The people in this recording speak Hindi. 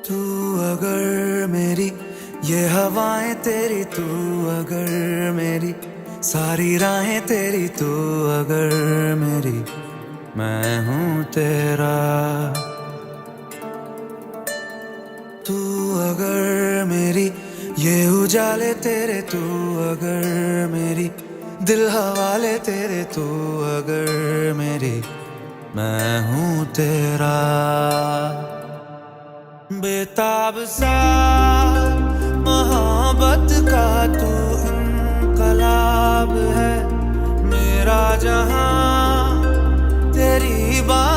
तू अगर मेरी ये हवाएं तेरी, तू अगर मेरी सारी राहें तेरी, तू अगर मेरी मैं हूँ तेरा। तू अगर मेरी ये उजाले तेरे, तू अगर मेरी दिल हवाले तेरे, तू अगर मेरी मैं हूँ तेरा। बेताब सा मोहब्बत का तू इनकलाब है, मेरा जहां तेरी बात